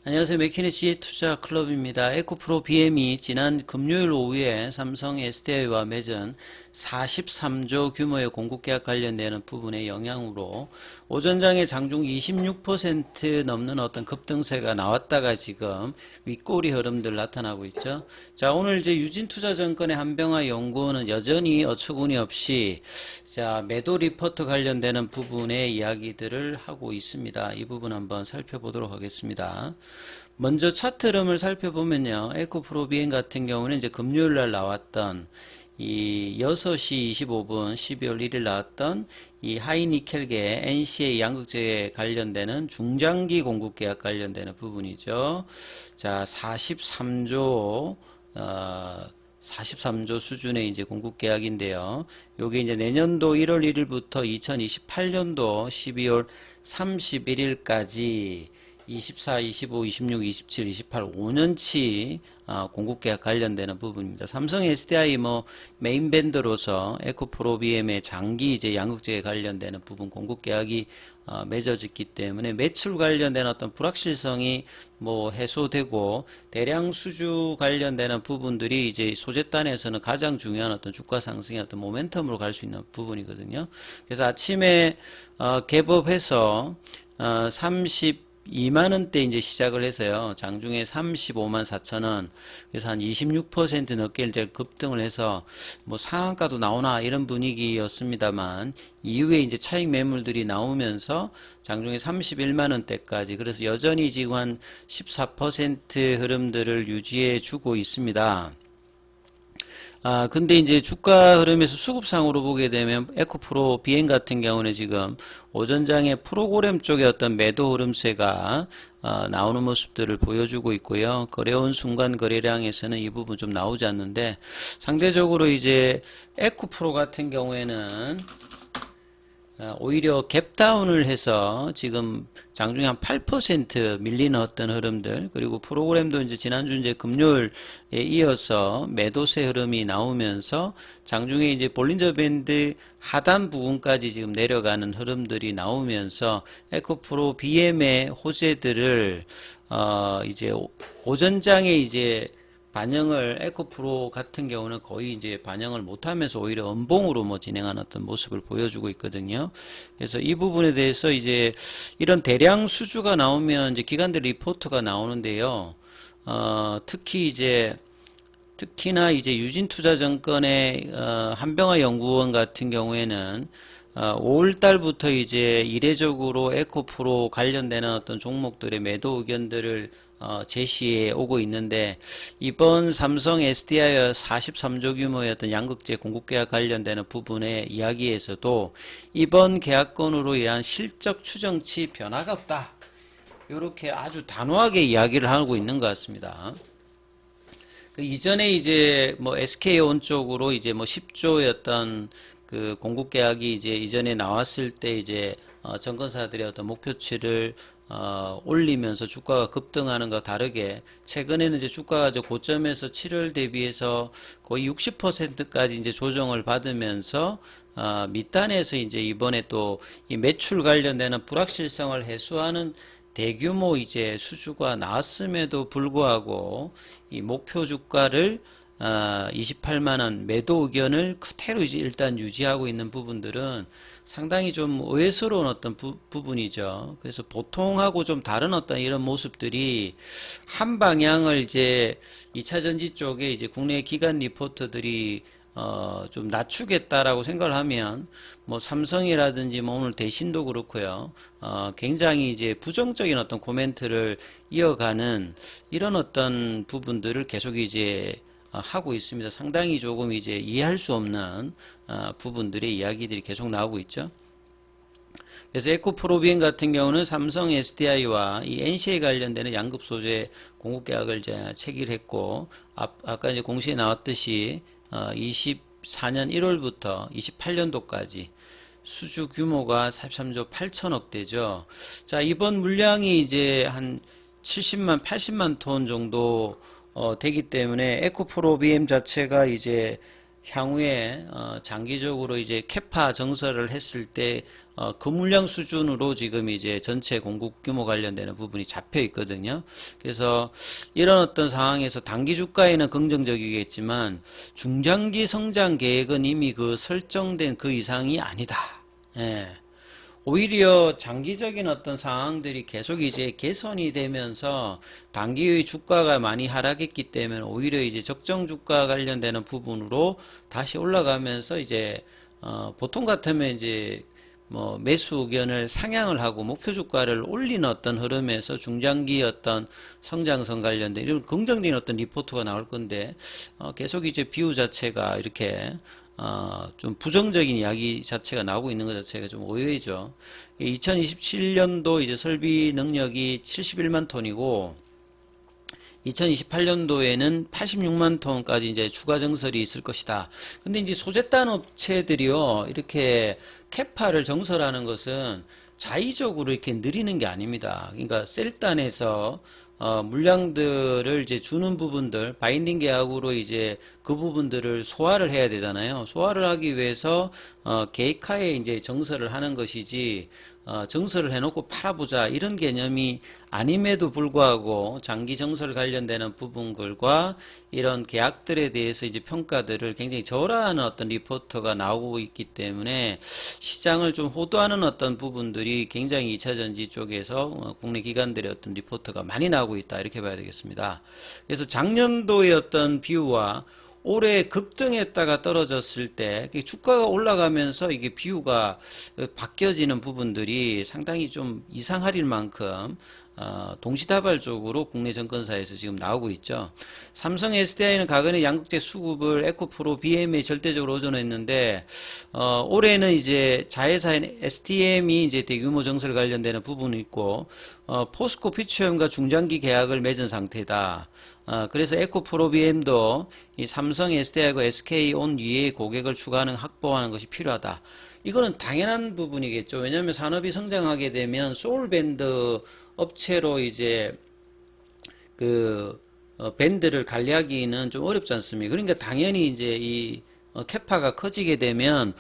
안녕하세요. 맥키니지 투자 클럽입니다. 에코프로 BM이 지난 금요일 오후에 삼성 SDI와 맺은 43조 규모의 공급계약 관련되는 부분의 영향으로 오전장에 장중 26% 넘는 어떤 급등세가 나왔다가 지금 윗꼬리 흐름들 나타나고 있죠. 자, 오늘 이제 유진투자증권의 한병화 연구원은 여전히 어처구니 없이 자, 매도 리포트 관련되는 부분의 이야기들을 하고 있습니다. 이 부분 한번 살펴보도록 하겠습니다. 먼저 차트 흐름을 살펴보면요. 에코프로 비행 같은 경우는 이제 금요일 날 나왔던 이 6시 25분 12월 1일 나왔던 이 하이니켈계 NCA 양극재에 관련되는 중장기 공급 계약 관련되는 부분이죠. 자, 43조 수준의 이제 공급 계약인데요. 요게 이제 내년도 1월 1일부터 2028년도 12월 31일까지 24, 25, 26, 27, 28, 5년치 공급 계약 관련되는 부분입니다. 삼성 SDI 메인 밴드로서 에코프로 BM의 장기 이제 양극재에 관련되는 부분 공급 계약이 맺어졌기 때문에 매출 관련된 어떤 불확실성이 해소되고 대량 수주 관련되는 부분들이 이제 소재단에서는 가장 중요한 어떤 주가 상승의 어떤 모멘텀으로 갈 수 있는 부분이거든요. 그래서 아침에 갭업해서 32만원대 이제 시작을 해서요. 장중에 35만 4천원. 그래서 한 26% 넘게 이제 급등을 해서 상한가도 나오나 이런 분위기였습니다만 이후에 이제 차익 매물들이 나오면서 장중에 31만원대까지 그래서 여전히 지금 한 14% 흐름들을 유지해 주고 있습니다. 근데 이제 주가 흐름에서 수급상으로 보게 되면 에코프로 비행 같은 경우는 지금 오전장에 프로그램 쪽에 어떤 매도 흐름세가 나오는 모습들을 보여주고 있고요. 거래온 순간 거래량에서는 이 부분 좀 나오지 않는데 상대적으로 이제 에코프로 같은 경우에는 오히려 갭다운을 해서 지금 장중에 한 8% 밀리는 어떤 흐름들 그리고 프로그램도 이제 지난주 이제 금요일에 이어서 매도세 흐름이 나오면서 장중에 이제 볼린저 밴드 하단 부분까지 지금 내려가는 흐름들이 나오면서 에코프로 BM의 호재들을 이제 오전장에 이제 반영을 에코프로 같은 경우는 거의 이제 반영을 못하면서 오히려 음봉으로 진행하는 어떤 모습을 보여주고 있거든요. 그래서 이 부분에 대해서 이제 이런 대량 수주가 나오면 이제 기관들 리포트가 나오는데요. 특히나 이제 유진투자증권의 한병화 연구원 같은 경우에는 5월 달부터 이제 이례적으로 에코프로 관련되는 어떤 종목들의 매도 의견들을 제시해 오고 있는데 이번 삼성 SDI 43조 규모의 어떤 양극재 공급 계약 관련되는 부분의 이야기에서도 이번 계약건으로 인한 실적 추정치 변화가 없다. 이렇게 아주 단호하게 이야기를 하고 있는 것 같습니다. 그 이전에 이제 SK온 쪽으로 이제 10조였던 그 공급 계약이 이제 이전에 나왔을 때 이제 증권사들의 어떤 목표치를 올리면서 주가가 급등하는 것과 다르게 최근에는 이제 주가가 고점에서 7월 대비해서 거의 60%까지 이제 조정을 받으면서 밑단에서 이제 이번에 또 이 매출 관련되는 불확실성을 해소하는 대규모 이제 수주가 나왔음에도 불구하고 이 목표 주가를 28만원 매도 의견을 그대로 이제 일단 유지하고 있는 부분들은 상당히 좀 의외스러운 어떤 부분이죠. 그래서 보통하고 좀 다른 어떤 이런 모습들이 한 방향을 이제 2차전지 쪽에 이제 국내 기관 리포터들이 좀 낮추겠다라고 생각을 하면 삼성이라든지 오늘 대신도 그렇고요. 굉장히 이제 부정적인 어떤 코멘트를 이어가는 이런 어떤 부분들을 계속 이제 하고 있습니다. 상당히 조금 이제 이해할 수 없는 부분들의 이야기들이 계속 나오고 있죠. 그래서 에코프로 비행 같은 경우는 삼성 SDI와 이 NCA 관련되는 양극 소재 공급 계약을 이제 체결했고 아까 이제 공시에 나왔듯이 24년 1월부터 28년도까지 수주 규모가 43조 8천억 대죠. 자, 이번 물량이 이제 한 70만, 80만 톤 정도 되기 때문에 에코프로 BM 자체가 이제 향후에 장기적으로 이제 캐파 정설을 했을 때 그 물량 수준으로 지금 이제 전체 공급 규모 관련되는 부분이 잡혀 있거든요. 그래서 이런 어떤 상황에서 단기 주가에는 긍정적이겠지만 중장기 성장 계획은 이미 그 설정된 그 이상이 아니다. 예. 오히려 장기적인 어떤 상황들이 계속 이제 개선이 되면서 단기의 주가가 많이 하락했기 때문에 오히려 이제 적정 주가 관련되는 부분으로 다시 올라가면서 이제 보통 같으면 이제 뭐 매수 의견을 상향을 하고 목표 주가를 올리는 어떤 흐름에서 중장기 어떤 성장성 관련된 이런 긍정적인 어떤 리포트가 나올 건데 계속 이제 비유 자체가 이렇게 좀 부정적인 이야기 자체가 나오고 있는 것 자체가 좀 의외죠. 2027년도 이제 설비 능력이 71만 톤이고 2028년도에는 86만 톤까지 이제 추가 증설이 있을 것이다. 근데 이제 소재단 업체들이요, 이렇게 캐파를 정설하는 것은 자의적으로 이렇게 느리는 게 아닙니다. 그러니까 셀단에서 물량들을 이제 주는 부분들, 바인딩 계약으로 이제 그 부분들을 소화를 해야 되잖아요. 소화를 하기 위해서 계획하에 이제 정설을 하는 것이지 정설을 해놓고 팔아보자 이런 개념이 아님에도 불구하고 장기 정설 관련되는 부분들과 이런 계약들에 대해서 이제 평가들을 굉장히 절하하는 어떤 리포터가 나오고 있기 때문에 시장을 좀 호도하는 어떤 부분들이 굉장히 2차전지 쪽에서 국내 기관들의 어떤 리포터가 많이 나오고 있다 이렇게 봐야 되겠습니다. 그래서 작년도의 어떤 비유와 올해 급등했다가 떨어졌을 때 주가가 올라가면서 이게 비유가 바뀌어지는 부분들이 상당히 좀 이상할 만큼 동시다발적으로 국내 증권사에서 지금 나오고 있죠. 삼성 SDI는 과거에 양극재 수급을 에코프로 BM에 절대적으로 의존했는데 올해는 이제 자회사인 STM이 이제 대규모 정설 관련되는 부분이 있고 포스코 피처엠과 중장기 계약을 맺은 상태다. 그래서 에코프로 BM도 이 삼성 SDI하고 SK온 위에 고객을 추가하는 확보하는 것이 필요하다. 이거는 당연한 부분이겠죠. 왜냐하면 산업이 성장하게 되면 소울밴드 업체로 이제 그 밴드를 관리하기는 좀 어렵지 않습니까? 그러니까 당연히 이제 이 캐파가 커지게 되면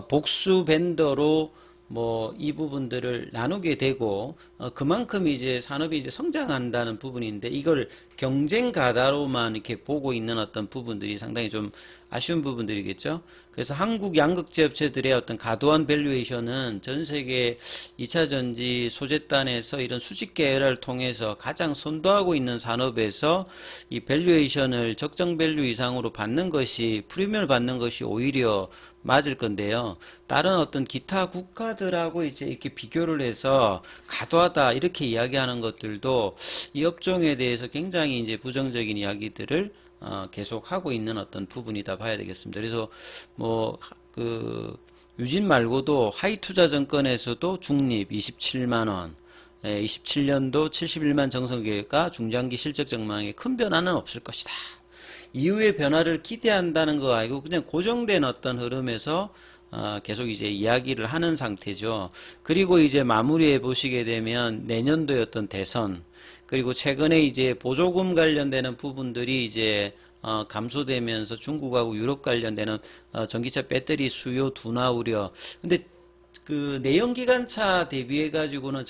복수 밴더로 뭐 이 부분들을 나누게 되고 그만큼 이제 산업이 이제 성장한다는 부분인데 이걸 경쟁 가다로만 이렇게 보고 있는 어떤 부분들이 상당히 좀 아쉬운 부분들이겠죠. 그래서 한국 양극재 업체들의 어떤 과도한 밸류에이션은 전 세계 2차 전지 소재단에서 이런 수직 계열을 통해서 가장 선도하고 있는 산업에서 이 밸류에이션을 적정 밸류 이상으로 받는 것이 프리미엄을 받는 것이 오히려 맞을 건데요. 다른 어떤 기타 국가들하고 이제 이렇게 비교를 해서 과도하다 이렇게 이야기하는 것들도 이 업종에 대해서 굉장히 이제 부정적인 이야기들을 계속 하고 있는 어떤 부분이다 봐야 되겠습니다. 그래서 뭐 유진 말고도 하이투자증권에서도 중립 27만원 27년도 71만 정성계획과 중장기 실적 전망에 큰 변화는 없을 것이다. 이후의 변화를 기대한다는 거 아니고 그냥 고정된 어떤 흐름에서 계속 이제 이야기를 하는 상태죠. 그리고 이제 마무리해 보시게 되면 내년도의 어떤 대선 그리고 최근에 이제 보조금 관련되는 부분들이 이제 감소되면서 중국하고 유럽 관련되는 전기차 배터리 수요 둔화 우려. 근데 그 내연기관차 대비해 가지고는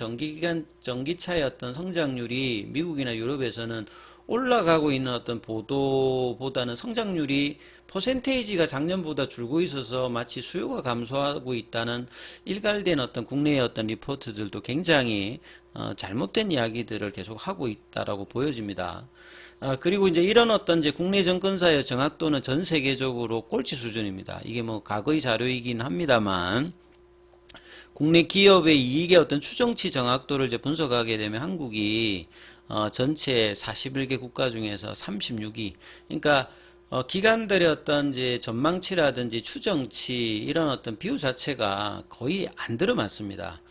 전기차의 어떤 성장률이 미국이나 유럽에서는 올라가고 있는 어떤 보도보다는 성장률이 퍼센테이지가 작년보다 줄고 있어서 마치 수요가 감소하고 있다는 일갈된 어떤 국내의 어떤 리포트들도 굉장히 잘못된 이야기들을 계속 하고 있다라고 보여집니다. 그리고 이제 이런 어떤 이제 국내 증권사의 정확도는 전 세계적으로 꼴찌 수준입니다. 이게 뭐 과거의 자료이긴 합니다만 국내 기업의 이익의 어떤 추정치 정확도를 이제 분석하게 되면 한국이 전체 41개 국가 중에서 36위. 그러니까 기관들의 어떤 이제 전망치라든지 추정치 이런 어떤 비율 자체가 거의 안 들어맞습니다.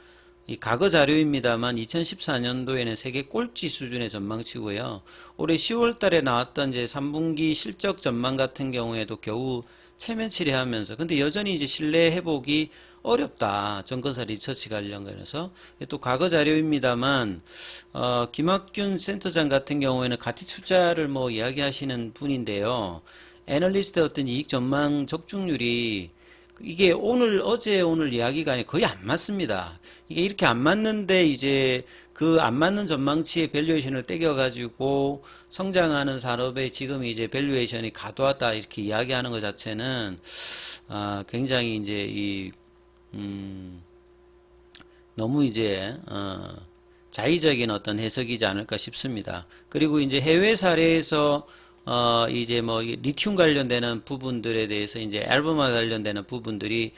이 과거 자료입니다만 2014년도에는 세계 꼴찌 수준의 전망치고요. 올해 10월 달에 나왔던 이제 3분기 실적 전망 같은 경우에도 겨우 체면 치레하면서 근데 여전히 이제 신뢰 회복이 어렵다. 증권사 리서치 관련해서 또 과거 자료입니다만 김학균 센터장 같은 경우에는 가치 투자를 뭐 이야기하시는 분인데요. 애널리스트 어떤 이익 전망 적중률이 이게 어제 오늘 이야기가 거의 안 맞습니다. 이게 이렇게 안 맞는데 이제 그 안 맞는 전망치의 밸류에이션을 떼겨가지고 성장하는 산업에 지금 이제 밸류에이션이 가도하다 이렇게 이야기하는 것 자체는 굉장히 이제 너무 이제 자의적인 어떤 해석이지 않을까 싶습니다. 그리고 이제 해외 사례에서 이제 뭐 리튬 관련되는 부분들에 대해서 이제 앨범과 관련되는 부분들이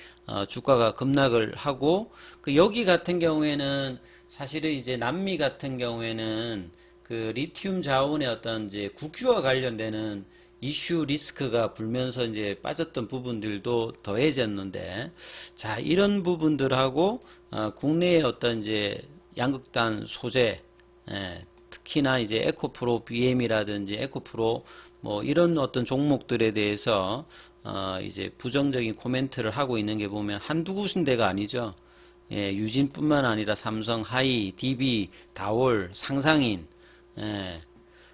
주가가 급락을 하고 그 여기 같은 경우에는 사실은 이제 남미 같은 경우에는 그 리튬 자원의 어떤 이제 국유와 관련되는 이슈 리스크가 불면서 이제 빠졌던 부분들도 더해졌는데 자 이런 부분들하고 국내의 어떤 이제 양극단 소재 특히나 이제 에코프로 BM이라든지 에코프로 뭐 이런 어떤 종목들에 대해서 이제 부정적인 코멘트를 하고 있는 게 보면 한두 군데가 아니죠. 예, 유진뿐만 아니라 삼성, 하이, DB, 다올, 상상인. 예.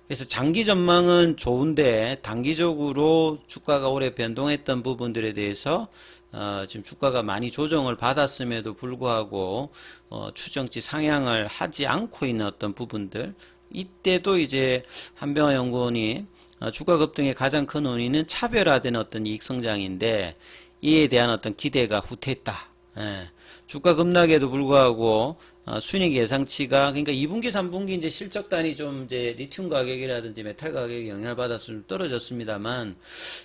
그래서 장기 전망은 좋은데 단기적으로 주가가 올해 변동했던 부분들에 대해서 지금 주가가 많이 조정을 받았음에도 불구하고 추정치 상향을 하지 않고 있는 어떤 부분들 이때도 이제 한병화연구원이 주가 급등의 가장 큰 원인은 차별화된 어떤 이익 성장인데 이에 대한 어떤 기대가 후퇴했다. 예. 주가 급락에도 불구하고 순이익 예상치가 그러니까 2분기, 3분기 이제 실적단이 좀 이제 리튬 가격이라든지 메탈 가격이 영향을 받아서 좀 떨어졌습니다만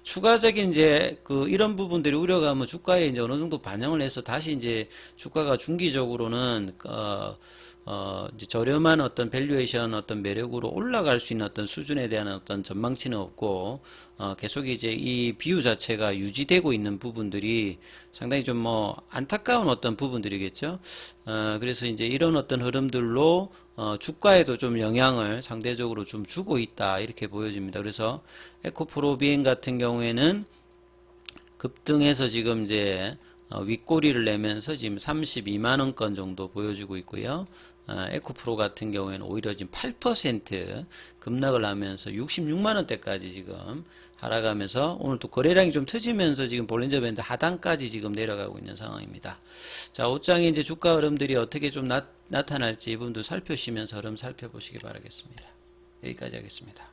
추가적인 이제 그 이런 부분들이 우려가면 주가에 이제 어느 정도 반영을 해서 다시 이제 주가가 중기적으로는 이제 저렴한 어떤 밸류에이션 어떤 매력으로 올라갈 수 있는 어떤 수준에 대한 어떤 전망치는 없고 계속 이제 이 비유 자체가 유지되고 있는 부분들이 상당히 좀 뭐 안타까운 어떤 부분들이겠죠. 그래서 이제 이런 어떤 흐름들로 주가에도 좀 영향을 상대적으로 좀 주고 있다 이렇게 보여집니다. 그래서 에코프로 비행 같은 경우에는 급등해서 지금 이제 윗꼬리를 내면서 지금 32만원권 정도 보여주고 있고요. 에코프로 같은 경우에는 오히려 지금 8% 급락을 하면서 66만원대까지 지금 하락하면서 오늘 또 거래량이 좀 터지면서 지금 볼린저 밴드 하단까지 지금 내려가고 있는 상황입니다. 자, 옷장의 이제 주가 흐름들이 어떻게 좀 나타날지 이분도 살펴보시면서 흐름 살펴보시기 바라겠습니다. 여기까지 하겠습니다.